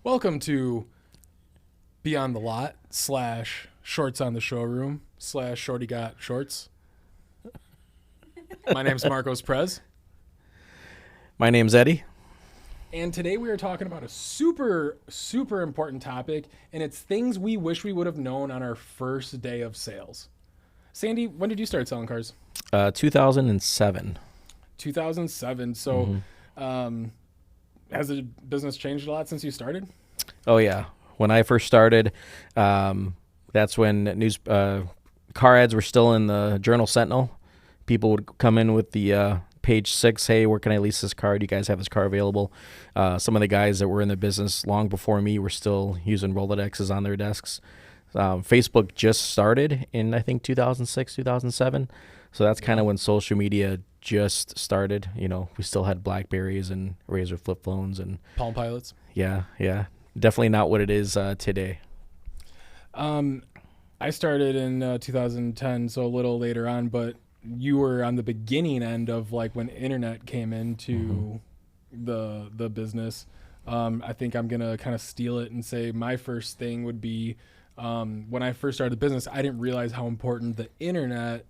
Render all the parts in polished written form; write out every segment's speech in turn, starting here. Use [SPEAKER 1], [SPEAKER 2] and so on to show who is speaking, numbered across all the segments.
[SPEAKER 1] Welcome to Beyond the Lot / Shorts on the Showroom / Shorty Got Shorts. My name's Marcos Prez,
[SPEAKER 2] My name's Eddie.
[SPEAKER 1] and today we are talking about a super important topic, and it's things we wish we would have known on our first day of sales. Sandy, when did you start selling cars?
[SPEAKER 2] 2007.
[SPEAKER 1] 2007. So, um, has the business changed a lot since you started?
[SPEAKER 2] Oh yeah, when I first started, that's when car ads were still in the Journal Sentinel. People would come in with the page 6, hey, where can I lease this car? Do you guys have this car available? Some of the guys that were in the business long before me were still using Rolodexes on their desks. Facebook just started in, I think, 2006, 2007. So that's kind of when social media just started. You know, we still had Blackberries and Razor flip phones, and
[SPEAKER 1] Palm Pilots.
[SPEAKER 2] yeah, definitely not what it is today.
[SPEAKER 1] I started in 2010, so a little later on, but you were on the beginning end of like when internet came into the business. I think I'm gonna kind of steal it and say my first thing would be when I first started the business. I didn't realize how important the internet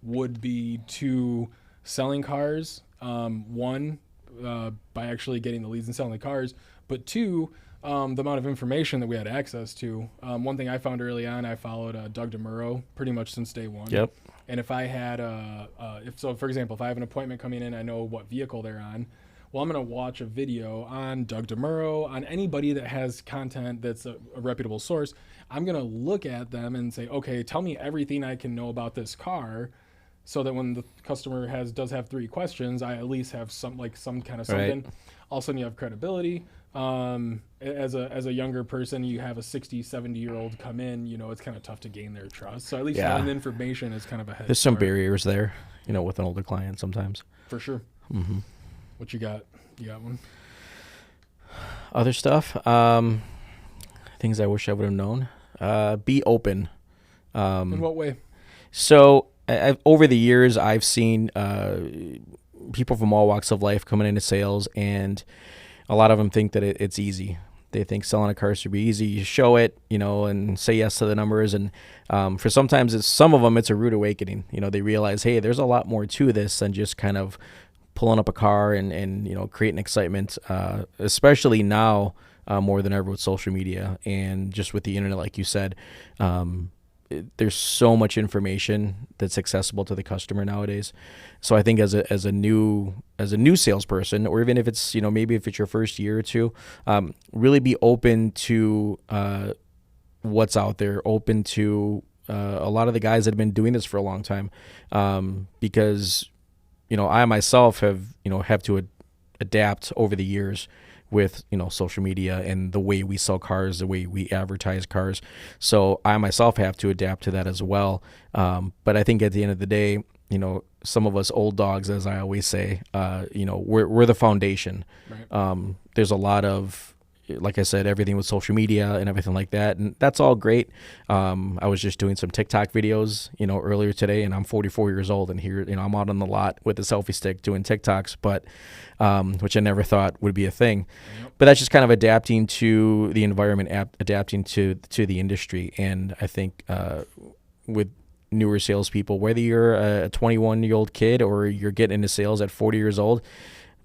[SPEAKER 1] would be to selling cars. One, by actually getting the leads and selling the cars, but two, the amount of information that we had access to. One thing I found early on, I followed Doug DeMuro pretty much since day one.
[SPEAKER 2] Yep.
[SPEAKER 1] And if I had, for example, if I have an appointment coming in, I know what vehicle they're on. Well, I'm going to watch a video on Doug DeMuro, on anybody that has content that's a reputable source. I'm going to look at them and say, okay, tell me everything I can know about this car, so that when the customer does have 3 questions, I at least have some kind of something.
[SPEAKER 2] Right.
[SPEAKER 1] All of a sudden you have credibility. As a younger person, you have a 60, 70-year-old come in, it's kind of tough to gain their trust. So at least
[SPEAKER 2] Yeah.
[SPEAKER 1] knowing the information is kind of a head
[SPEAKER 2] There's some
[SPEAKER 1] start.
[SPEAKER 2] barriers there, with an older client sometimes.
[SPEAKER 1] For sure. What you got? You got one?
[SPEAKER 2] Other stuff, things I wish I would have known. Be open.
[SPEAKER 1] In what way?
[SPEAKER 2] So over the years, I've seen people from all walks of life coming into sales, and a lot of them think that it's easy. They think selling a car should be easy. You show it, and say yes to the numbers. And for some of them, it's a rude awakening. They realize, hey, there's a lot more to this than just kind of pulling up a car and creating excitement, especially now more than ever with social media and just with the internet, like you said. There's so much information that's accessible to the customer nowadays. So I think as a new salesperson, or even if it's maybe if it's your first year or two, really be open to what's out there, open to a lot of the guys that have been doing this for a long time, because I myself have to adapt over the years with social media and the way we sell cars, the way we advertise cars. So I myself have to adapt to that as well. But I think at the end of the day, some of us old dogs, as I always say, we're the foundation.
[SPEAKER 1] Right.
[SPEAKER 2] There's a lot of, like I said, everything with social media and everything like that, and that's all great. I was just doing some TikTok videos, earlier today, and I'm 44 years old, and here, I'm out on the lot with a selfie stick doing TikToks, but which I never thought would be a thing.
[SPEAKER 1] Yep.
[SPEAKER 2] But that's just kind of adapting to the environment, adapting to the industry, and I think with newer salespeople, whether you're a 21-year-old kid or you're getting into sales at 40 years old,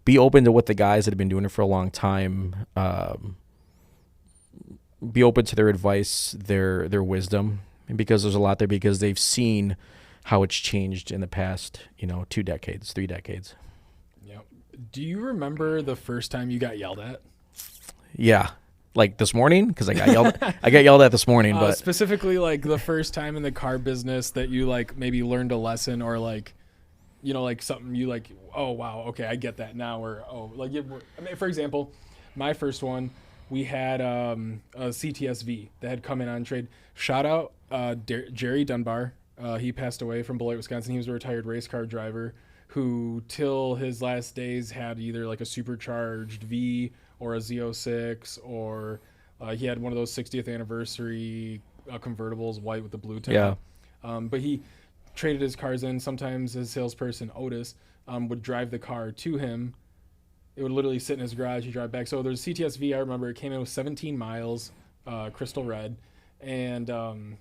[SPEAKER 2] be open to what the guys that have been doing it for a long time. Be open to their advice, their wisdom, because there's a lot there, because they've seen how it's changed in the past, 2 decades, 3 decades.
[SPEAKER 1] Yep. Do you remember the first time you got yelled at?
[SPEAKER 2] Yeah, like this morning, because I got yelled at this morning, but
[SPEAKER 1] Specifically, like the first time in the car business that you maybe learned a lesson, or something you oh wow, okay, I get that now, or for example, my first one, we had a CTSV that had come in on trade. Shout out Jerry Dunbar. He passed away from Beloit, Wisconsin. He was a retired race car driver who, till his last days, had either like a supercharged V or a Z06, or he had one of those 60th anniversary convertibles, white with the blue tint.
[SPEAKER 2] Yeah.
[SPEAKER 1] But he traded his cars in. Sometimes his salesperson, Otis, would drive the car to him It would literally sit in his garage. He'd drive back. So there's a CTS-V. I remember it came in with 17 miles, crystal red, and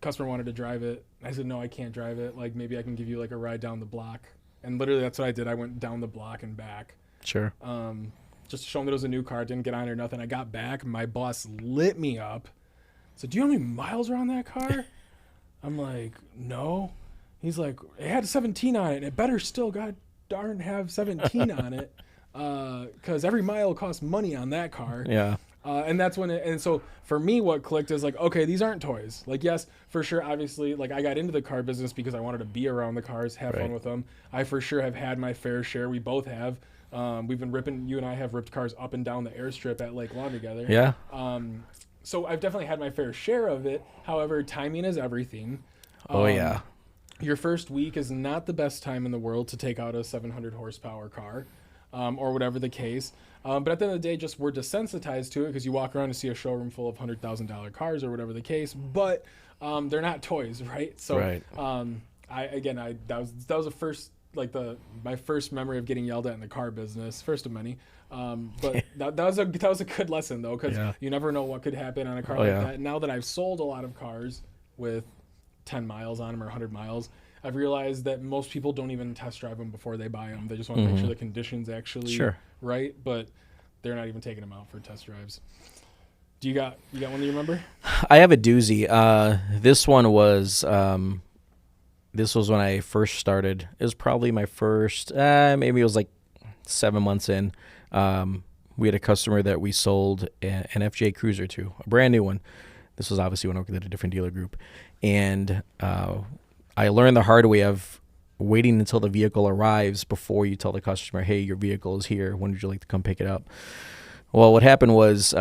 [SPEAKER 1] customer wanted to drive it. I said, no, I can't drive it. Like, maybe I can give you like a ride down the block. And literally that's what I did. I went down the block and back.
[SPEAKER 2] Sure.
[SPEAKER 1] Just to show him that it was a new car. Didn't get on or nothing. I got back. My boss lit me up. So, do you know how many miles are on that car? I'm like, no. He's like, it had 17 on it. And it better still, god darn, have 17 on it. Because every mile costs money on that car.
[SPEAKER 2] Yeah.
[SPEAKER 1] And that's when and so for me, what clicked is like, okay, these aren't toys. Like, yes, for sure, obviously, like I got into the car business because I wanted to be around the cars, have fun with them. I for sure have had my fair share. We both have. We've been ripping, you and I have ripped cars up and down the airstrip at Lake Lawn together.
[SPEAKER 2] Yeah.
[SPEAKER 1] So I've definitely had my fair share of it. However, timing is everything.
[SPEAKER 2] Oh, yeah.
[SPEAKER 1] Your first week is not the best time in the world to take out a 700 horsepower car. Or whatever the case. But at the end of the day, just we're desensitized to it because you walk around and see a showroom full of $100,000 cars or whatever the case. But they're not toys, right? So that was the first, like my first memory of getting yelled at in the car business, first of many. But that was a good lesson though, because you never know what could happen on a car that. Now that I've sold a lot of cars with 10 miles on them or 100 miles. I've realized that most people don't even test drive them before they buy them. They just want to make sure the condition's actually right, but they're not even taking them out for test drives. Do you got one that you remember?
[SPEAKER 2] I have a doozy. This one was this was when I first started. It was probably my first, maybe it was like 7 months in. We had a customer that we sold an FJ Cruiser to, a brand new one. This was obviously when I worked at a different dealer group, and I learned the hard way of waiting until the vehicle arrives before you tell the customer, hey, your vehicle is here. When would you like to come pick it up? Well, what happened was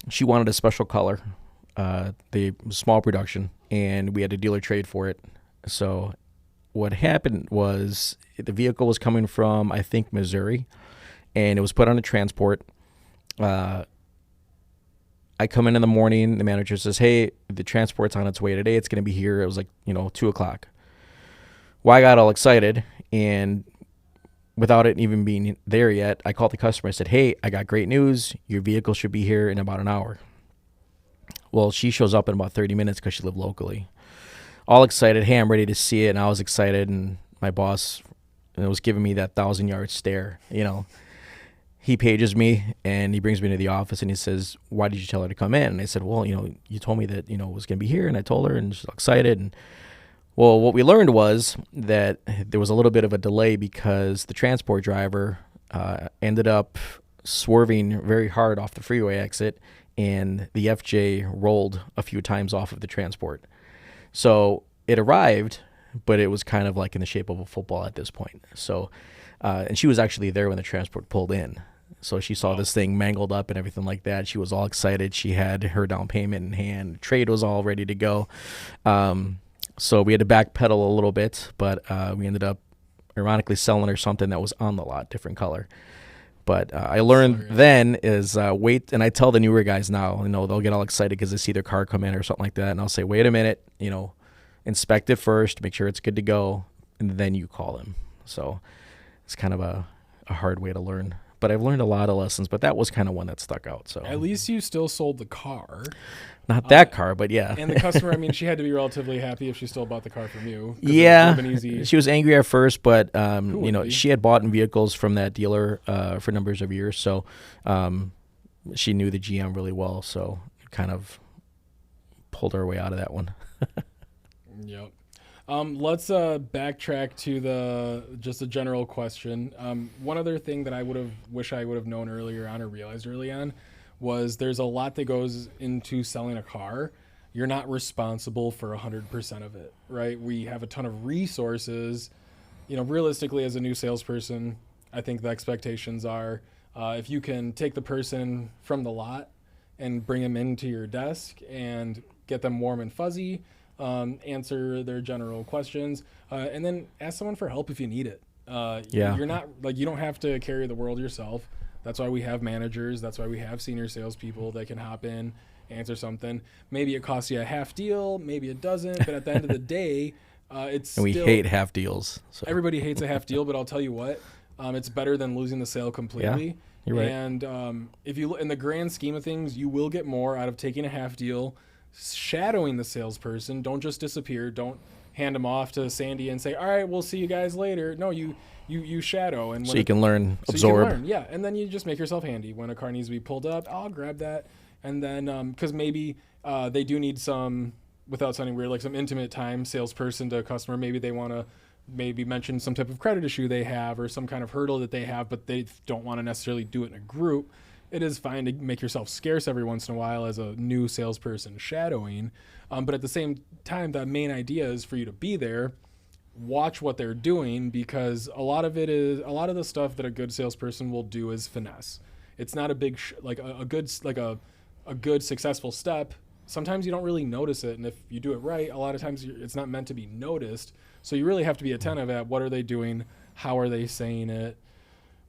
[SPEAKER 2] she wanted a special color, the small production, and we had a dealer trade for it. So what happened was the vehicle was coming from, I think, Missouri, and it was put on a transport. I come in the morning, the manager says, hey, the transport's on its way today. It's going to be here. It was like, 2 o'clock. Well, I got all excited, and without it even being there yet, I called the customer. I said, hey, I got great news. Your vehicle should be here in about an hour. Well, she shows up in about 30 minutes because she lived locally. All excited. Hey, I'm ready to see it. And I was excited, and my boss was giving me that 1,000-yard stare, He pages me, and he brings me to the office, and he says, why did you tell her to come in? And I said, well, you told me that, it was going to be here, and I told her, and she's excited. And well, what we learned was that there was a little bit of a delay because the transport driver ended up swerving very hard off the freeway exit, and the FJ rolled a few times off of the transport. So it arrived, but it was kind of like in the shape of a football at this point. So, and she was actually there when the transport pulled in. So she saw this thing mangled up and everything like that. She was all excited. She had her down payment in hand. Trade was all ready to go. So we had to backpedal a little bit, but we ended up ironically selling her something that was on the lot, different color. But I learned then is wait, and I tell the newer guys now, they'll get all excited because they see their car come in or something like that, and I'll say, wait a minute, inspect it first, make sure it's good to go, and then you call them. So it's kind of a hard way to learn. But I've learned a lot of lessons, but that was kind of one that stuck out. So
[SPEAKER 1] at least you still sold the car.
[SPEAKER 2] Not that car, but yeah.
[SPEAKER 1] And the customer, she had to be relatively happy if she still bought the car from you.
[SPEAKER 2] Yeah. She was angry at first, but, she had bought in vehicles from that dealer for numbers of years. So she knew the GM really well. So kind of pulled her way out of that one.
[SPEAKER 1] Yep. Let's backtrack to just a general question. One other thing that I wish I would have known earlier on or realized early on was there's a lot that goes into selling a car. You're not responsible for 100% of it, right? We have a ton of resources. Realistically, as a new salesperson, I think the expectations are if you can take the person from the lot and bring them into your desk and get them warm and fuzzy, answer their general questions, and then ask someone for help if you need it. You're not you don't have to carry the world yourself. That's why we have managers. That's why we have senior salespeople that can hop in, answer something. Maybe it costs you a half deal, maybe it doesn't, but at the end of the day, it's
[SPEAKER 2] and we hate half deals. So.
[SPEAKER 1] Everybody hates a half deal, but I'll tell you what, It's better than losing the sale completely.
[SPEAKER 2] You're right.
[SPEAKER 1] And if you in the grand scheme of things, you will get more out of taking a half deal, shadowing the salesperson. Don't just disappear. Don't hand them off to Sandy and say, all right, we'll see you guys later. No, you shadow. And
[SPEAKER 2] so you can learn, absorb.
[SPEAKER 1] You can learn, yeah. And then you just make yourself handy. When a car needs to be pulled up, I'll grab that. And then, because maybe they do need some, without sounding weird, like some intimate time, salesperson to customer. Maybe they want to mention some type of credit issue they have or some kind of hurdle that they have, but they don't want to necessarily do it in a group. It is fine to make yourself scarce every once in a while as a new salesperson shadowing. But at the same time, the main idea is for you to be there, watch what they're doing, because a lot of the stuff that a good salesperson will do is finesse. It's not a big, a good successful step. Sometimes you don't really notice it. And if you do it right, a lot of times it's not meant to be noticed. So you really have to be attentive at what are they doing? How are they saying it?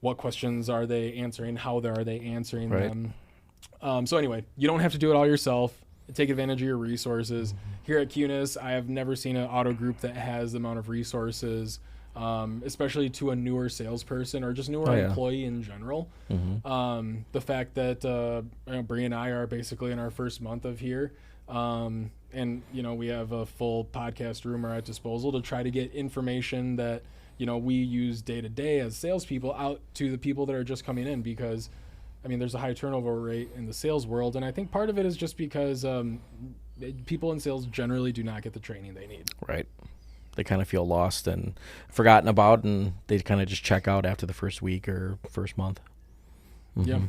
[SPEAKER 1] What questions are they answering? How are they answering them? So anyway, you don't have to do it all yourself. Take advantage of your resources. Here at Kunes, I have never seen an auto group that has the amount of resources, especially to a newer salesperson or just newer employee in general. The fact that Bree and I are basically in our first month of here, and we have a full podcast room at our disposal to try to get information that we use day to day as salespeople out to the people that are just coming in, because there's a high turnover rate in the sales world, and I think part of it is just because people in sales generally do not get the training they need.
[SPEAKER 2] Right. They kind of feel lost and forgotten about, and they kind of just check out after the first week or first month.
[SPEAKER 1] Yeah,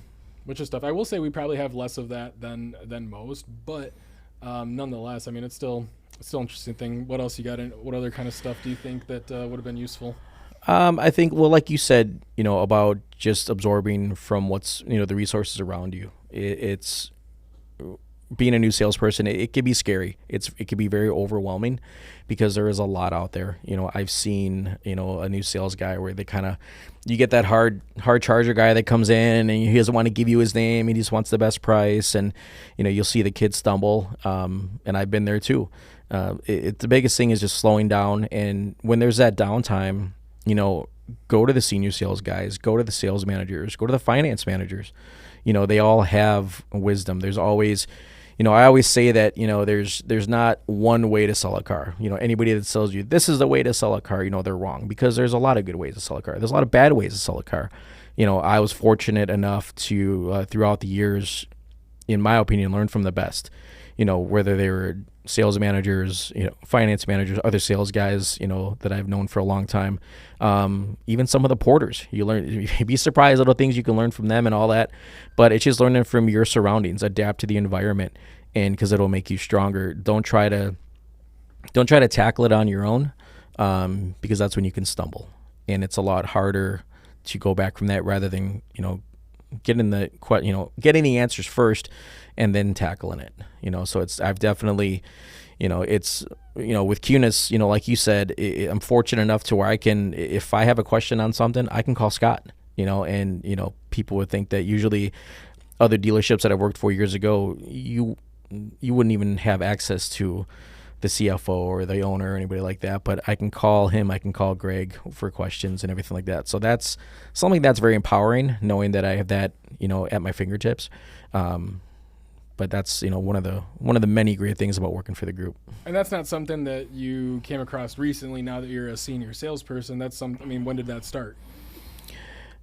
[SPEAKER 1] which is tough. I will say we probably have less of that than most, but nonetheless, it's still an interesting thing. What else you got? What other kind of stuff do you think that would have been useful?
[SPEAKER 2] I think, well, like you said, about just absorbing from what's, the resources around you. It's being a new salesperson. It can be scary. It can be very overwhelming because there is a lot out there. I've seen, a new sales guy where they you get that hard charger guy that comes in and he doesn't want to give you his name. He just wants the best price. And, you'll see the kids stumble. And I've been there too. The biggest thing is just slowing down. And when there's that downtime, go to the senior sales guys, go to the sales managers, go to the finance managers. They all have wisdom. There's always, I always say that, there's not one way to sell a car. Anybody that sells you, this is the way to sell a car, they're wrong, because there's a lot of good ways to sell a car. There's a lot of bad ways to sell a car. I was fortunate enough to, throughout the years, in my opinion, learn from the best, whether they were sales managers, finance managers, other sales guys, that I've known for a long time. Even some of the porters, you'd be surprised little things you can learn from them and all that, but it's just learning from your surroundings, adapt to the environment, and because it'll make you stronger. Don't try to tackle it on your own, because that's when you can stumble, and it's a lot harder to go back from that rather than, getting the answers first and then tackling it, so I've definitely, it's, with Kunes, like you said, I'm fortunate enough to where I can, if I have a question on something, I can call Scott, and, people would think that usually other dealerships that I've worked for years ago, you wouldn't even have access to the CFO or the owner or anybody like that, but I can call him, I can call Greg for questions and everything like that. So that's something that's very empowering, knowing that I have that, at my fingertips. But that's, one of the many great things about working for the group.
[SPEAKER 1] And that's not something that you came across recently now that you're a senior salesperson. That's when did that start?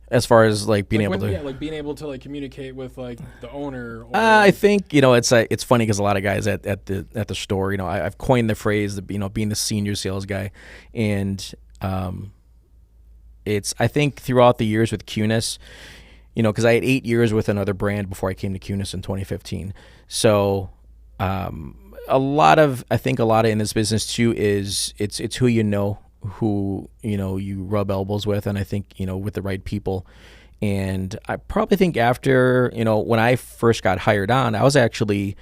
[SPEAKER 2] As far as being able
[SPEAKER 1] to communicate with the owner.
[SPEAKER 2] I think it's funny because a lot of guys at the store, I've coined the phrase that being the senior sales guy, and it's, I think throughout the years with Kunes, because I had 8 years with another brand before I came to Kunes in 2015. So a lot of in this business too is it's who who you rub elbows with, and I think with the right people. And I probably think after when I first got hired on, I was actually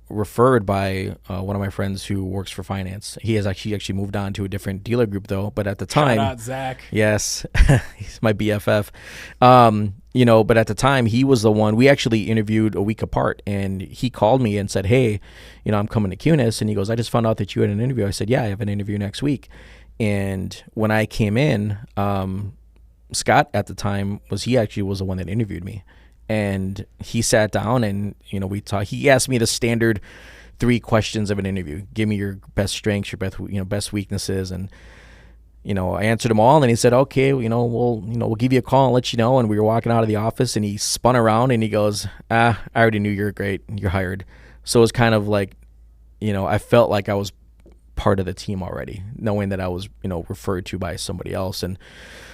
[SPEAKER 2] referred by one of my friends who works for finance. He has actually moved on to a different dealer group though, but at the time,
[SPEAKER 1] shout out Zach.
[SPEAKER 2] Yes, he's my BFF. But at the time he was the one, we actually interviewed a week apart, and he called me and said, hey, I'm coming to Kunes, and he goes, I just found out that you had an interview. I said, yeah, I have an interview next week. And when I came in, Scott at the time he actually was the one that interviewed me, and he sat down and we talked. He asked me the standard 3 questions of an interview: give me your best strengths, your best weaknesses, and I answered them all. And then he said, okay, we'll give you a call and let you know. And we were walking out of the office, and he spun around and he goes, I already knew you're great, you're hired. So it was kind of like, I felt like I was part of the team already, knowing that I was, referred to by somebody else. And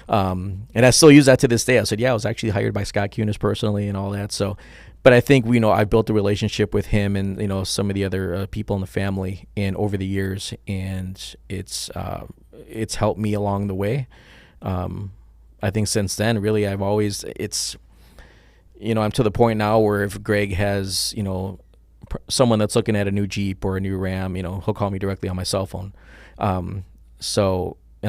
[SPEAKER 2] I still use that to this day. I said, yeah, I was actually hired by Scott Kunes personally and all that. So, but I think, I built a relationship with him and, some of the other people in the family and over the years, and it's helped me along the way. I think since then, really, I'm to the point now where if Greg has, someone that's looking at a new Jeep or a new Ram, he'll call me directly on my cell phone. And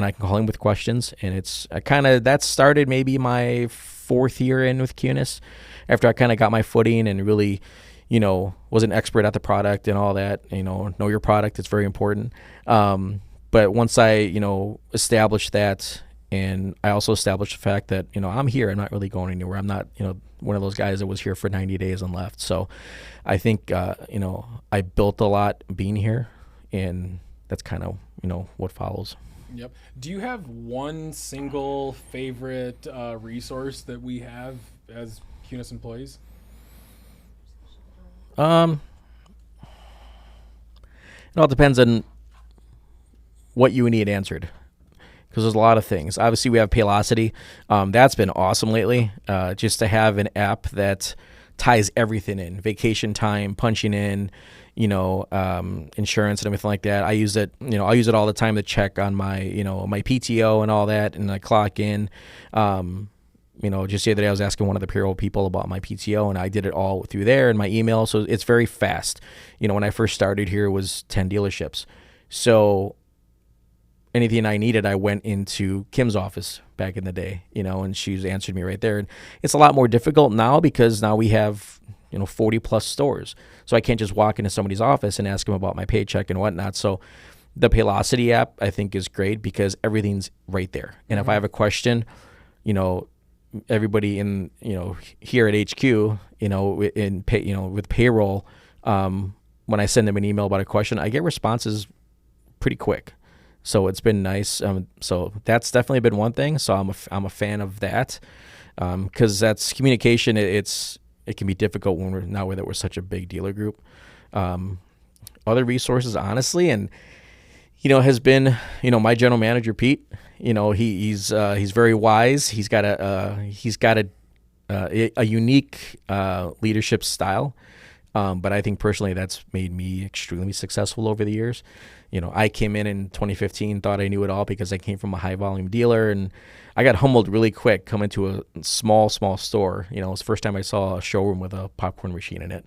[SPEAKER 2] I can call him with questions, and it's that started maybe my 4th year in with Kunes, after I kind of got my footing and really, was an expert at the product and all that. Know your product; it's very important. But once I, established that, and I also established the fact that, I'm here, I'm not really going anywhere. I'm not, one of those guys that was here for 90 days and left. So I think, I built a lot being here, and that's kind of, what follows.
[SPEAKER 1] Yep. Do you have one single favorite resource that we have as Kunes employees?
[SPEAKER 2] It all depends on what you need answered, because there's a lot of things. Obviously, we have Paylocity. That's been awesome lately, just to have an app that ties everything in: vacation time, punching in, insurance and everything like that. I use it, I use it all the time to check on my, my PTO and all that, and I clock in. Just the other day I was asking one of the payroll people about my PTO, and I did it all through there in my email. So it's very fast. When I first started here, it was 10 dealerships. So anything I needed, I went into Kim's office back in the day, and she's answered me right there. And it's a lot more difficult now, because now we have, 40 plus stores. So I can't just walk into somebody's office and ask them about my paycheck and whatnot. So the Paylocity app, I think, is great because everything's right there. And if I have a question, everybody in, here at HQ, with payroll, when I send them an email about a question, I get responses pretty quick. So it's been nice. So that's definitely been one thing. So I'm a fan of that, because that's communication. It can be difficult when we're such a big dealer group. Other resources, honestly, and has been my general manager Pete. He's very wise. He's got a unique leadership style. But I think personally that's made me extremely successful over the years. I came in 2015, thought I knew it all because I came from a high volume dealer, and I got humbled really quick coming to a small store. It was the first time I saw a showroom with a popcorn machine in it.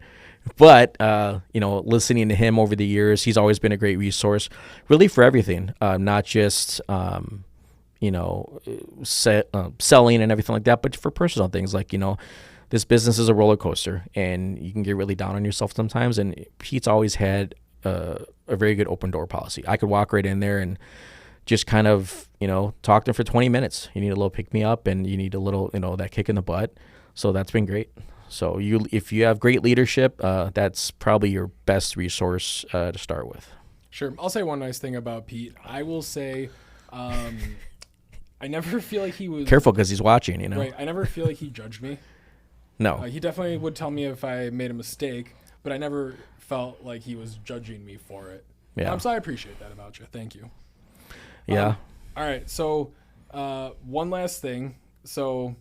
[SPEAKER 2] But, listening to him over the years, he's always been a great resource really for everything, not just, selling and everything like that, but for personal things like, this business is a roller coaster and you can get really down on yourself sometimes. And Pete's always had a very good open door policy. I could walk right in there and just kind of, talk to him for 20 minutes. You need a little pick me up and you need a little, that kick in the butt. So that's been great. So if you have great leadership, that's probably your best resource to start with.
[SPEAKER 1] Sure. I'll say one nice thing about Pete. I will say, I never feel like he was
[SPEAKER 2] careful because he's watching,
[SPEAKER 1] Right. I never feel like he judged me.
[SPEAKER 2] No.
[SPEAKER 1] He definitely would tell me if I made a mistake, but I never felt like he was judging me for it.
[SPEAKER 2] Yeah.
[SPEAKER 1] So I appreciate that about you. Thank you.
[SPEAKER 2] Yeah.
[SPEAKER 1] All right. So, one last thing. So,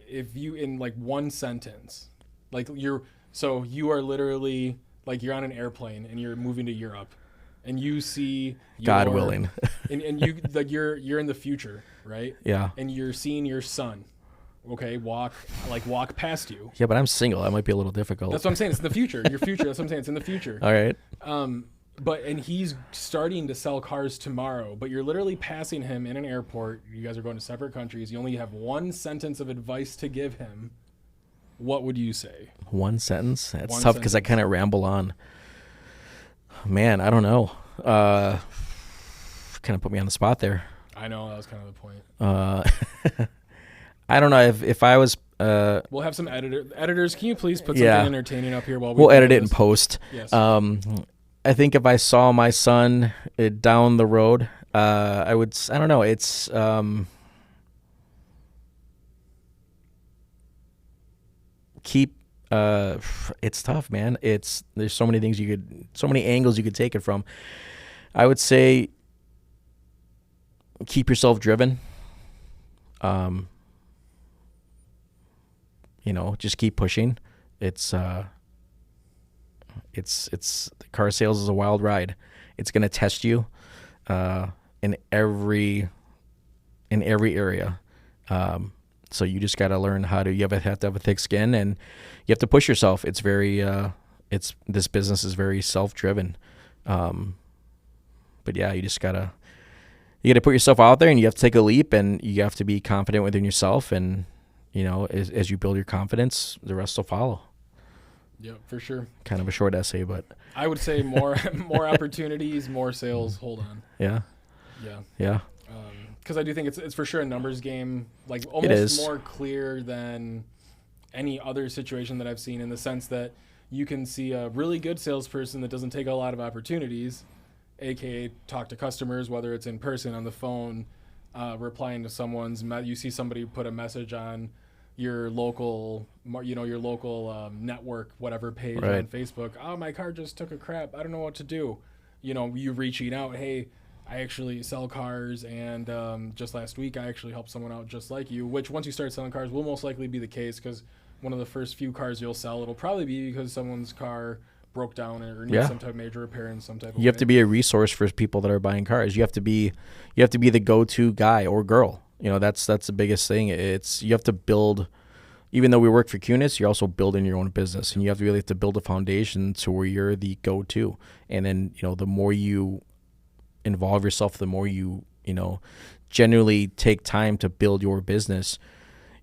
[SPEAKER 1] if you, in like one sentence, like you are literally like you're on an airplane and you're moving to Europe and you see
[SPEAKER 2] God willing.
[SPEAKER 1] and you like you're in the future, right?
[SPEAKER 2] Yeah.
[SPEAKER 1] And you're seeing your son. Okay, walk past you.
[SPEAKER 2] Yeah, but I'm single. That might be a little difficult.
[SPEAKER 1] That's what I'm saying. It's in the future. Your future. That's what I'm saying. It's in the future.
[SPEAKER 2] All right.
[SPEAKER 1] And he's starting to sell cars tomorrow, but you're literally passing him in an airport. You guys are going to separate countries. You only have one sentence of advice to give him. What would you say?
[SPEAKER 2] One sentence? That's tough because I kind of ramble on. Man, I don't know. Kind of put me on the spot there.
[SPEAKER 1] I know that was kind of the point.
[SPEAKER 2] I don't know if I was.
[SPEAKER 1] We'll have some editors. Can you please put
[SPEAKER 2] Yeah.
[SPEAKER 1] something entertaining up here while
[SPEAKER 2] We'll
[SPEAKER 1] play
[SPEAKER 2] edit it in
[SPEAKER 1] this?
[SPEAKER 2] post.
[SPEAKER 1] Yes.
[SPEAKER 2] I think if I saw my son down the road, I would. I don't know. It's keep. It's tough, man. There's so many things so many angles you could take it from. I would say keep yourself driven. Just keep pushing. It's car sales is a wild ride. It's going to test you in every area. So you just got to learn how to. You have to have a thick skin, and you have to push yourself. It's this business is very self-driven. But yeah, you gotta put yourself out there, and you have to take a leap, and you have to be confident within yourself, and as you build your confidence, the rest will follow.
[SPEAKER 1] Yeah, for sure.
[SPEAKER 2] Kind of a short essay, but
[SPEAKER 1] I would say more opportunities, more sales. Hold on.
[SPEAKER 2] Yeah.
[SPEAKER 1] Because I do think it's for sure a numbers game, like
[SPEAKER 2] It
[SPEAKER 1] almost
[SPEAKER 2] is.
[SPEAKER 1] more clear than any other situation that I've seen, in the sense that you can see a really good salesperson that doesn't take a lot of opportunities, aka talk to customers, whether it's in person, on the phone, replying to you see somebody put a message on your local network, whatever page
[SPEAKER 2] Right.
[SPEAKER 1] on Facebook. Oh, my car just took a crap. I don't know what to do. You reaching out, hey, I actually sell cars, and just last week I actually helped someone out just like you, which once you start selling cars will most likely be the case, because one of the first few cars you'll sell, it'll probably be because someone's car broke down or needs some type of major repair in some type of way.
[SPEAKER 2] You have to be a resource for people that are buying cars. You have to be the go-to guy or girl. That's the biggest thing. You have to build. Even though we work for Kunes, you're also building your own business, and you have to build a foundation to where you're the go-to. And then the more you involve yourself, the more you genuinely take time to build your business.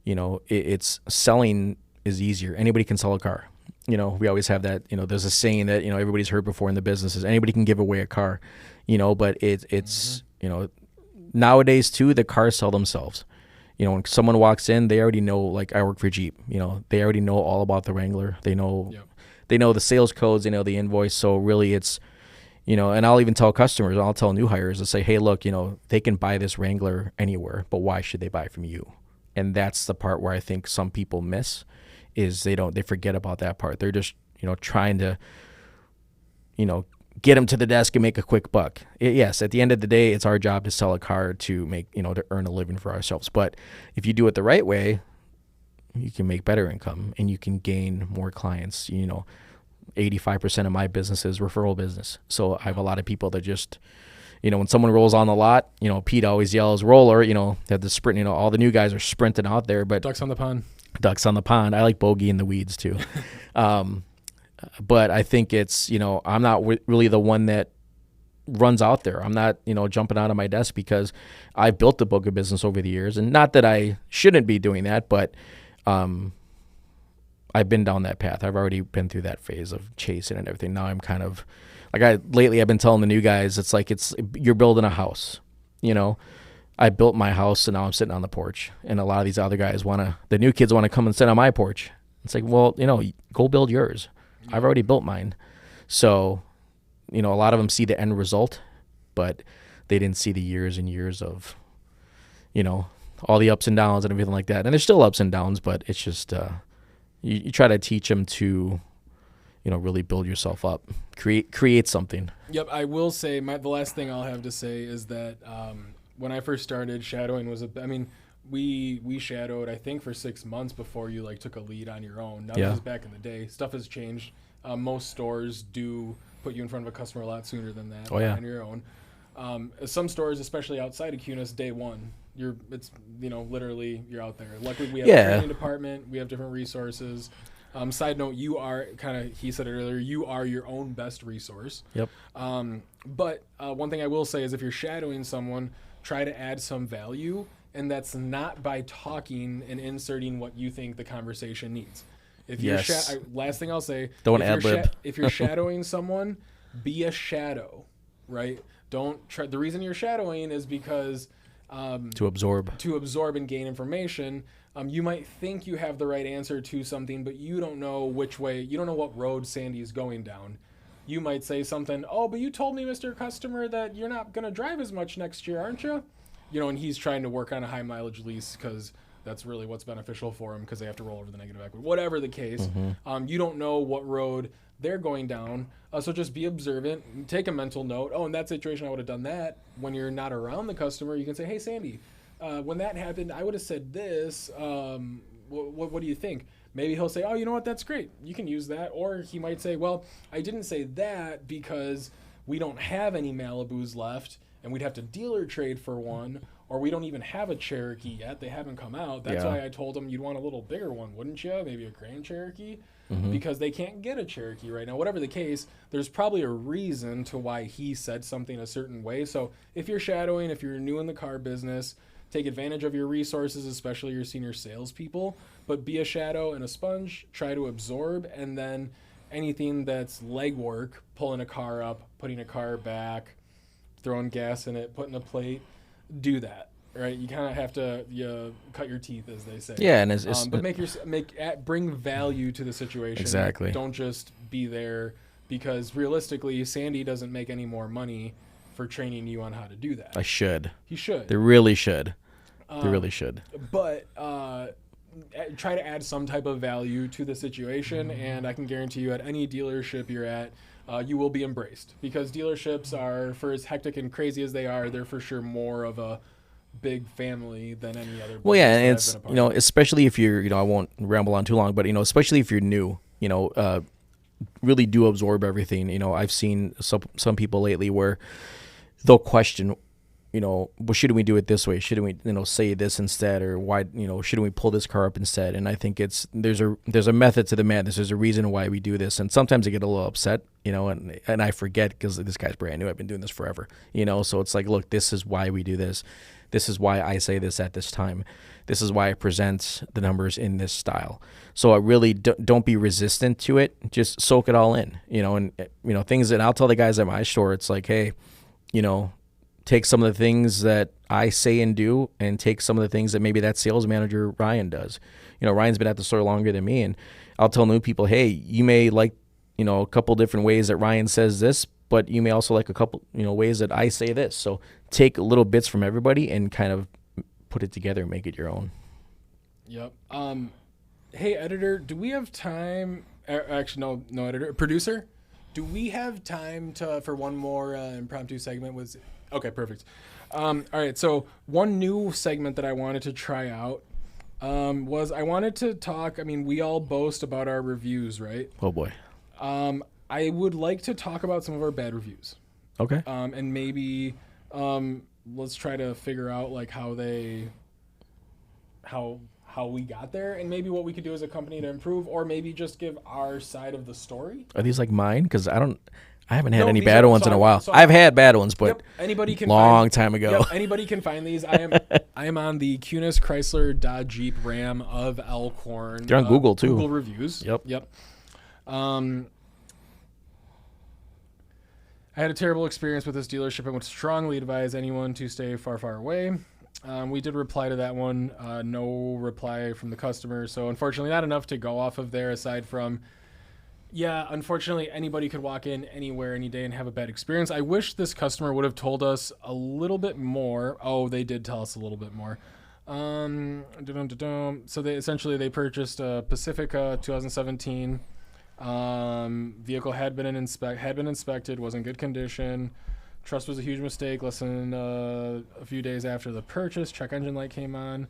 [SPEAKER 2] It's selling is easier. Anybody can sell a car. We always have that. There's a saying that everybody's heard before in the business is anybody can give away a car. But it's nowadays too, the cars sell themselves. When someone walks in, they already know. Like, I work for Jeep. They already know all about the Wrangler. They know the sales codes. They know the invoice. So really, it's and I'll even tell customers. I'll tell new hires to say, hey, look, they can buy this Wrangler anywhere, but why should they buy from you? And that's the part where I think some people miss, is they forget about that part. They're just trying to get them to the desk and make a quick buck. Yes, at the end of the day, it's our job to sell a car to make, to earn a living for ourselves. But if you do it the right way, you can make better income and you can gain more clients. 85% of my business is referral business. So I have a lot of people that just, when someone rolls on the lot, Pete always yells roller, that the sprint, all the new guys are sprinting out there, but
[SPEAKER 1] Ducks on the pond.
[SPEAKER 2] I like bogey in the weeds too. But I think it's, I'm not really the one that runs out there. I'm not, jumping out of my desk, because I built the book of business over the years, and not that I shouldn't be doing that, but I've been down that path. I've already been through that phase of chasing and everything. Now I'm kind of lately I've been telling the new guys, you're building a house. I built my house, and now I'm sitting on the porch, and a lot of these other guys the new kids want to come and sit on my porch. It's like, well, go build yours. I've already built mine. So, a lot of them see the end result, but they didn't see the years and years of, all the ups and downs and everything like that. And there's still ups and downs, but it's just, you try to teach them to, really build yourself up, create something.
[SPEAKER 1] Yep. I will say the last thing I'll have to say is that, when I first started, shadowing was we shadowed, I think, for 6 months before you took a lead on your own. Now, this is back in the day. Stuff has changed. Most stores do put you in front of a customer a lot sooner than that. On your own. Some stores, especially outside of Kunes, day one, literally you're out there. Luckily, we have a training department. We have different resources. Side note, you are he said it earlier, you are your own best resource.
[SPEAKER 2] Yep.
[SPEAKER 1] But one thing I will say is, if you're shadowing someone, try to add some value. And that's not by talking and inserting what you think the conversation needs. If you're last thing I'll say,
[SPEAKER 2] don't ad-lib.
[SPEAKER 1] If you're shadowing someone, be a shadow, right? Don't try. The reason you're shadowing is because
[SPEAKER 2] To absorb.
[SPEAKER 1] And gain information. You might think you have the right answer to something, but you don't know which way, you don't know what road Sandy is going down. You might say something, oh, but you told me, Mr. Customer, that you're not going to drive as much next year, aren't you? And he's trying to work on a high mileage lease because that's really what's beneficial for him because they have to roll over the negative equity. Whatever the case, you don't know what road they're going down. So just be observant, take a mental note. Oh, in that situation, I would have done that. When you're not around the customer, you can say, hey, Sandy, when that happened, I would have said this. What do you think? Maybe he'll say, oh, you know what? That's great. You can use that. Or he might say, well, I didn't say that because we don't have any Malibus left and we'd have to dealer trade for one, or we don't even have a Cherokee yet. They haven't come out. That's why I told him you'd want a little bigger one, wouldn't you? Maybe a Grand Cherokee, because they can't get a Cherokee right now. Whatever the case, there's probably a reason to why he said something a certain way. So if you're shadowing, if you're new in the car business, take advantage of your resources, especially your senior salespeople, but be a shadow and a sponge, try to absorb, and then anything that's legwork, pulling a car up, putting a car back, throwing gas in it, putting a plate, do that, right? You kind of have to cut your teeth, as they say.
[SPEAKER 2] Yeah, and
[SPEAKER 1] but bring value to the situation.
[SPEAKER 2] Exactly.
[SPEAKER 1] Don't just be there, because realistically, Sandy doesn't make any more money for training you on how to do that.
[SPEAKER 2] He
[SPEAKER 1] should.
[SPEAKER 2] They really should. They really should.
[SPEAKER 1] But try to add some type of value to the situation, and I can guarantee you at any dealership you're at, you will be embraced, because dealerships are, for as hectic and crazy as they are, they're for sure more of a big family than any other.
[SPEAKER 2] Well, yeah, and it's, especially if you're, I won't ramble on too long, but, especially if you're new, really do absorb everything. I've seen some people lately where they'll question, well, shouldn't we do it this way? Shouldn't we, say this instead? Or why, shouldn't we pull this car up instead? And I think there's a method to the madness. There's a reason why we do this. And sometimes I get a little upset, and I forget because this guy's brand new. I've been doing this forever, so it's like, look, this is why we do this. This is why I say this at this time. This is why I present the numbers in this style. So I really don't be resistant to it. Just soak it all in, and, things that I'll tell the guys at my store, it's like, hey, take some of the things that I say and do, and take some of the things that maybe that sales manager, Ryan, does. Ryan's been at the store longer than me, and I'll tell new people, hey, you may like, a couple different ways that Ryan says this, but you may also like a couple, ways that I say this. So take little bits from everybody and kind of put it together and make it your own.
[SPEAKER 1] Yep. Hey, editor, do we have time? Actually, no, editor. Producer, do we have time for one more impromptu segment? Okay, perfect. All right, so one new segment that I wanted to try out was I wanted to talk. I mean, we all boast about our reviews, right?
[SPEAKER 2] Oh boy.
[SPEAKER 1] I would like to talk about some of our bad reviews.
[SPEAKER 2] Okay.
[SPEAKER 1] And maybe let's try to figure out like how we got there, and maybe what we could do as a company to improve, or maybe just give our side of the story.
[SPEAKER 2] Are these like mine? Because I haven't had any bad ones in a while. I've had bad ones, but
[SPEAKER 1] anybody can
[SPEAKER 2] time ago.
[SPEAKER 1] Yep, anybody can find these. I am on the Kunes Chrysler Dodge Jeep Ram of Elkhorn.
[SPEAKER 2] They're on Google too.
[SPEAKER 1] Google reviews. Yep. I had a terrible experience with this dealership and would strongly advise anyone to stay far, far away. We did reply to that one. No reply from the customer. So unfortunately not enough to go off of there, aside from, unfortunately anybody could walk in anywhere, any day and have a bad experience. I wish this customer would have told us a little bit more. Oh, they did tell us a little bit more. So they purchased a Pacifica 2017. Vehicle had been inspected, was in good condition. Trust was a huge mistake. Less than a few days after the purchase, check engine light came on.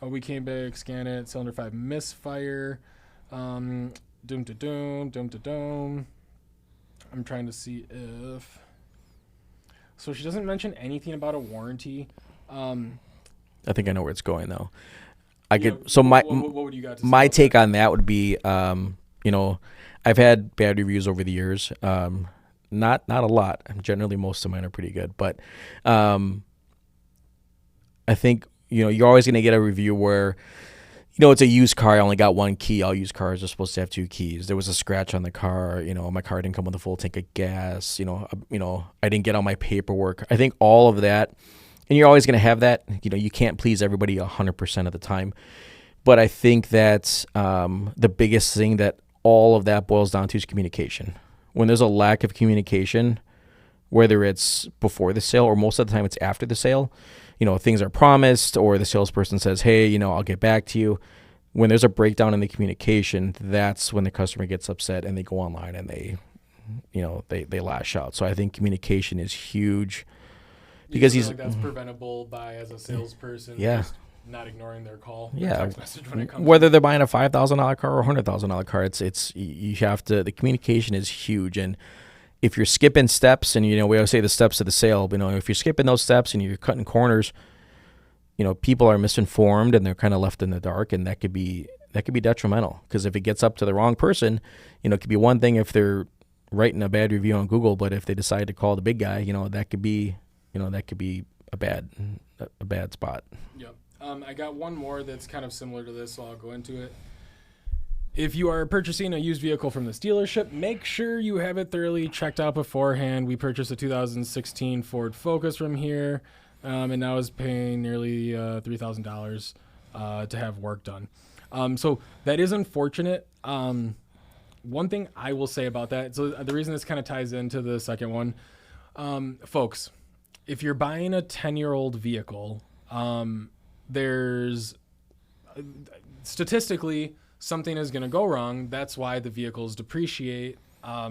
[SPEAKER 1] We came back, scan it, cylinder 5 misfire. Doom to doom. I'm trying to see if. So she doesn't mention anything about a warranty.
[SPEAKER 2] I think I know where it's going though.
[SPEAKER 1] What would you got to say?
[SPEAKER 2] My take on that would be, I've had bad reviews over the years. Not a lot. Generally, most of mine are pretty good. But I think, you're always going to get a review where, it's a used car. I only got one key. All used cars are supposed to have 2 keys. There was a scratch on the car. My car didn't come with a full tank of gas. I didn't get all my paperwork. I think all of that And you're always going to have that. You can't please everybody 100% of the time. But I think that the biggest thing that all of that boils down to is communication. When there's a lack of communication, whether it's before the sale or most of the time it's after the sale, things are promised or the salesperson says, hey, I'll get back to you. When there's a breakdown in the communication, that's when the customer gets upset and they go online and they lash out. So I think communication is huge because
[SPEAKER 1] like that's preventable by, as a salesperson, just not ignoring their call.
[SPEAKER 2] Yeah.
[SPEAKER 1] Text message when it comes
[SPEAKER 2] whether they're buying a $5,000 car or a $100,000 car, you have to, the communication is huge. And if you're skipping steps, and we always say the steps of the sale, but if you're skipping those steps and you're cutting corners, people are misinformed and they're kind of left in the dark, and that could be detrimental. Because if it gets up to the wrong person, it could be one thing if they're writing a bad review on Google, but if they decide to call the big guy, that could be a bad spot.
[SPEAKER 1] Yep. I got one more that's kind of similar to this, so I'll go into it. If you are purchasing a used vehicle from this dealership, make sure you have it thoroughly checked out beforehand. We purchased a 2016 Ford Focus from here, and now is paying nearly $3,000 to have work done. So that is unfortunate. One thing I will say about that, so the reason this kind of ties into the second one, folks, if you're buying a 10-year-old vehicle, there's statistically something is going to go wrong. That's why the vehicles depreciate.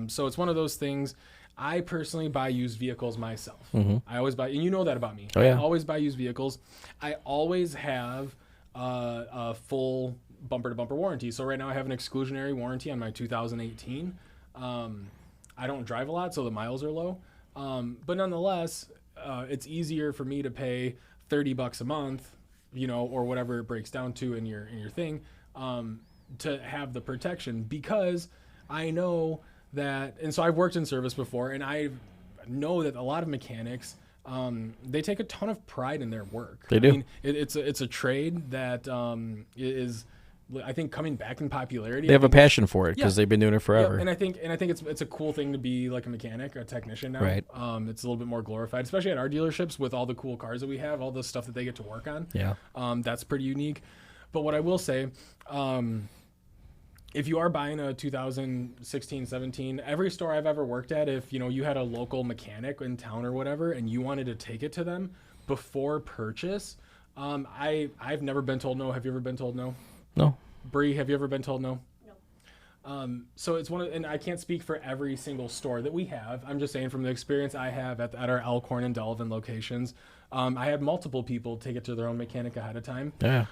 [SPEAKER 1] So it's one of those things. I personally buy used vehicles myself.
[SPEAKER 2] Mm-hmm.
[SPEAKER 1] I always buy, and you know that about me.
[SPEAKER 2] Oh, yeah.
[SPEAKER 1] I always buy used vehicles. I always have a full bumper-to-bumper warranty. So right now I have an exclusionary warranty on my 2018. I don't drive a lot, so the miles are low. But nonetheless, it's easier for me to pay $30 a month, or whatever it breaks down to in your thing, to have the protection, because I know that, and so I've worked in service before, and I know that a lot of mechanics, they take a ton of pride in their work.
[SPEAKER 2] They do.
[SPEAKER 1] I mean, it's a trade that is, I think, coming back in popularity.
[SPEAKER 2] They have a passion for it because they've been doing it forever.
[SPEAKER 1] Yeah, and I think it's a cool thing to be like a mechanic, a technician now.
[SPEAKER 2] Right.
[SPEAKER 1] It's a little bit more glorified, especially at our dealerships with all the cool cars that we have, all the stuff that they get to work on.
[SPEAKER 2] Yeah.
[SPEAKER 1] That's pretty unique. But what I will say, if you are buying a 2016, 17, every store I've ever worked at, if you had a local mechanic in town or whatever, and you wanted to take it to them before purchase, I've never been told no. Have you ever been told no?
[SPEAKER 2] No.
[SPEAKER 1] Bree, have you ever been told no? No. So it's and I can't speak for every single store that we have. I'm just saying from the experience I have at our Elkhorn and Delavan locations, I had multiple people take it to their own mechanic ahead of time.
[SPEAKER 2] Yeah.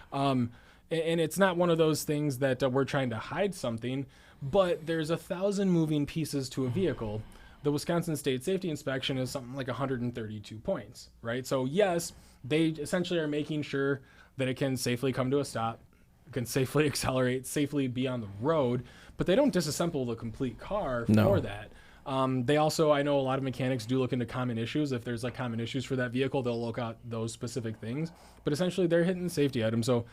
[SPEAKER 1] And it's not one of those things that we're trying to hide something, but there's 1,000 moving pieces to a vehicle. The Wisconsin State Safety Inspection is something like 132 points, right? So yes, they essentially are making sure that it can safely come to a stop, can safely accelerate, safely be on the road, but they don't disassemble the complete car for that. They also, I know a lot of mechanics do look into common issues. If there's like common issues for that vehicle, they'll look at those specific things, but essentially they're hitting safety items. So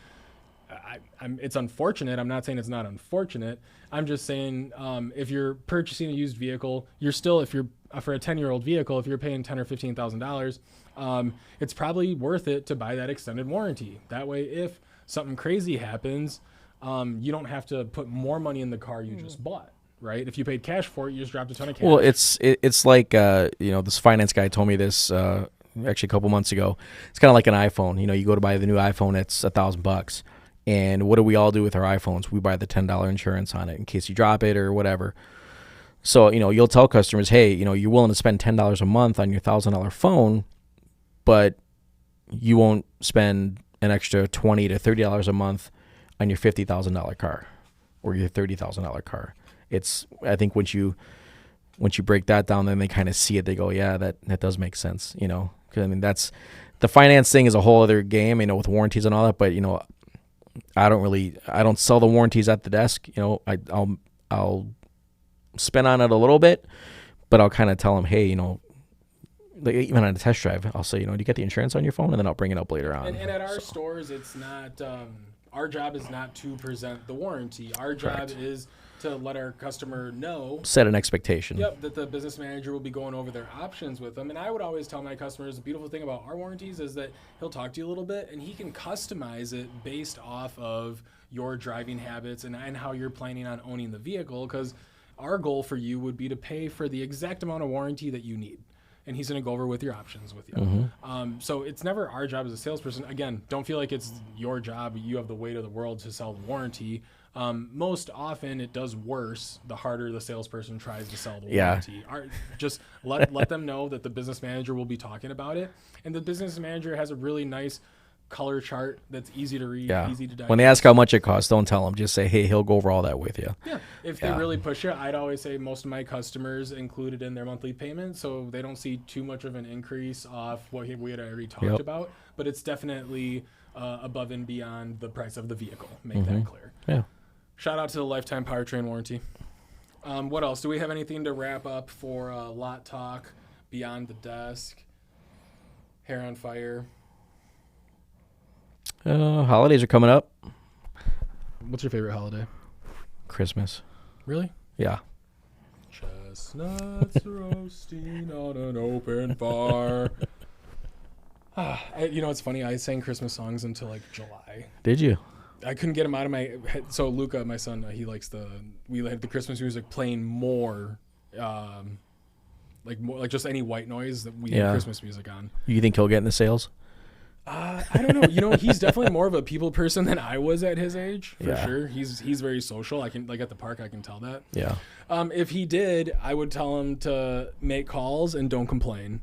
[SPEAKER 1] it's unfortunate. I'm not saying it's not unfortunate. I'm just saying if you're purchasing a used vehicle, you're still, if you're for a 10-year-old vehicle, if you're paying $10,000 or $15,000, it's probably worth it to buy that extended warranty. That way, if something crazy happens, you don't have to put more money in the car you just bought, right? If you paid cash for it, you just dropped a ton of cash.
[SPEAKER 2] Well, it's like this finance guy told me this actually a couple months ago. It's kind of like an iPhone. You go to buy the new iPhone, it's $1,000. And what do we all do with our iPhones? We buy the $10 insurance on it in case you drop it or whatever. So, you'll tell customers, hey, you're willing to spend $10 a month on your $1,000 phone, but you won't spend an extra $20 to $30 a month on your $50,000 car or your $30,000 car. I think once you break that down, then they kind of see it. They go, yeah, that does make sense, 'Cause, I mean, that's the finance thing is a whole other game, with warranties and all that. But I don't sell the warranties at the desk. I'll spin on it a little bit, but I'll kind of tell them, hey, like even on a test drive, I'll say, do you get the insurance on your phone? And then I'll bring it up later on.
[SPEAKER 1] And at our stores, it's not, our job is not to present the warranty. Our job is to let our customer know.
[SPEAKER 2] Set an expectation.
[SPEAKER 1] Yep, that the business manager will be going over their options with them. And I would always tell my customers, the beautiful thing about our warranties is that he'll talk to you a little bit and he can customize it based off of your driving habits and how you're planning on owning the vehicle, because our goal for you would be to pay for the exact amount of warranty that you need. And he's going to go over with your options with you. So it's never our job as a salesperson. Again, don't feel like it's your job. You have the weight of the world to sell the warranty. Most often it does worse the harder the salesperson tries to sell the warranty. Just let them know that the business manager will be talking about it. And the business manager has a really nice color chart that's easy to read, easy to diagnose.
[SPEAKER 2] When they ask how much it costs, don't tell them. Just say, hey, he'll go over all that with you.
[SPEAKER 1] Yeah. If they really push it, I'd always say most of my customers include it in their monthly payment, so they don't see too much of an increase off what we had already talked about. But it's definitely above and beyond the price of the vehicle. Make that clear.
[SPEAKER 2] Yeah.
[SPEAKER 1] Shout out to the lifetime powertrain warranty. What else? Do we have anything to wrap up for lot talk, beyond the desk, hair on fire?
[SPEAKER 2] Holidays are coming up.
[SPEAKER 1] What's your favorite holiday?
[SPEAKER 2] Christmas.
[SPEAKER 1] Really?
[SPEAKER 2] Yeah.
[SPEAKER 1] Chestnuts roasting on an open fire. It's funny. I sang Christmas songs until like July.
[SPEAKER 2] Did you?
[SPEAKER 1] I couldn't get them out of my head. So Luca, my son, he likes we had the Christmas music playing more, like just any white noise that we had Christmas music on.
[SPEAKER 2] You think he'll get in the sales?
[SPEAKER 1] I don't know. He's definitely more of a people person than I was at his age, for sure. He's very social. I can, like, at the park, I can tell that.
[SPEAKER 2] Yeah.
[SPEAKER 1] If he did, I would tell him to make calls and don't complain.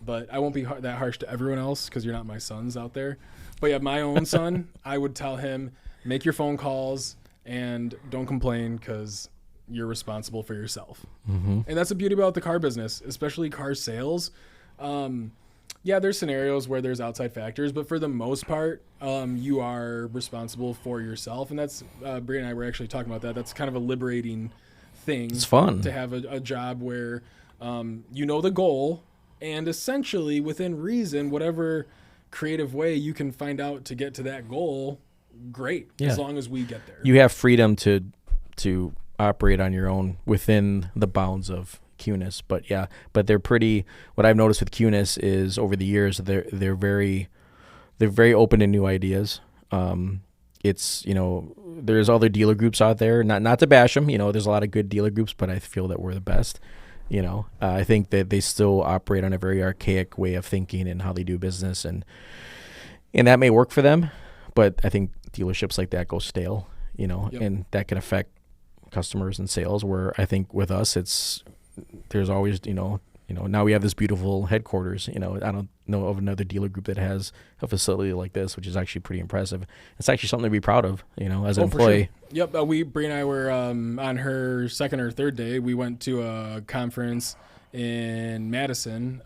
[SPEAKER 1] But I won't be that harsh to everyone else because you're not my sons out there. But yeah, my own son, I would tell him, make your phone calls and don't complain because you're responsible for yourself. And that's the beauty about the car business, especially car sales. There's scenarios where there's outside factors, but for the most part, you are responsible for yourself. And that's, Brie and I were actually talking about that. That's kind of a liberating thing.
[SPEAKER 2] It's fun
[SPEAKER 1] to have a job where you know the goal, and essentially within reason, whatever creative way you can find out to get to that goal, great. As long as we get there. You
[SPEAKER 2] have freedom to operate on your own within the bounds of Kunes, but they're pretty. What I've noticed with Kunes is over the years they're very open to new ideas. It's there's other dealer groups out there. Not to bash them. There's a lot of good dealer groups, but I feel that we're the best. I think that they still operate on a very archaic way of thinking and how they do business, and that may work for them, but I think dealerships like that go stale. And that can affect customers and sales. Where I think with us, there's always, now we have this beautiful headquarters. I don't know of another dealer group that has a facility like this, which is actually pretty impressive. It's actually something to be proud of, as an employee.
[SPEAKER 1] Sure. Yep. Brie and I were on her second or third day. We went to a conference in Madison,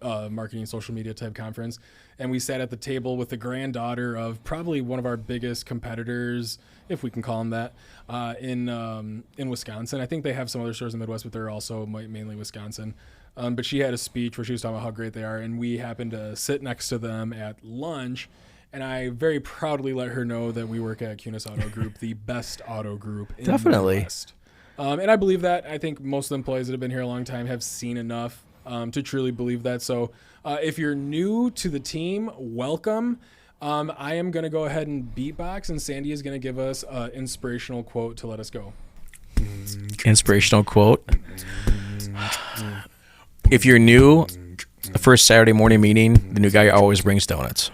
[SPEAKER 1] marketing social media type conference, and we sat at the table with the granddaughter of probably one of our biggest competitors, if we can call them that, in Wisconsin. I think they have some other stores in the Midwest, but they're also mainly Wisconsin. But she had a speech where she was talking about how great they are, and we happened to sit next to them at lunch, and I very proudly let her know that we work at Kunes Auto Group, the best auto group in the Midwest. And I believe that. I think most of the employees that have been here a long time have seen enough to truly believe that. So if you're new to the team, welcome. I am going to go ahead and beatbox, and Sandy is going to give us an inspirational quote to let us go.
[SPEAKER 2] Inspirational quote. If you're new, the first Saturday morning meeting, the new guy always brings donuts.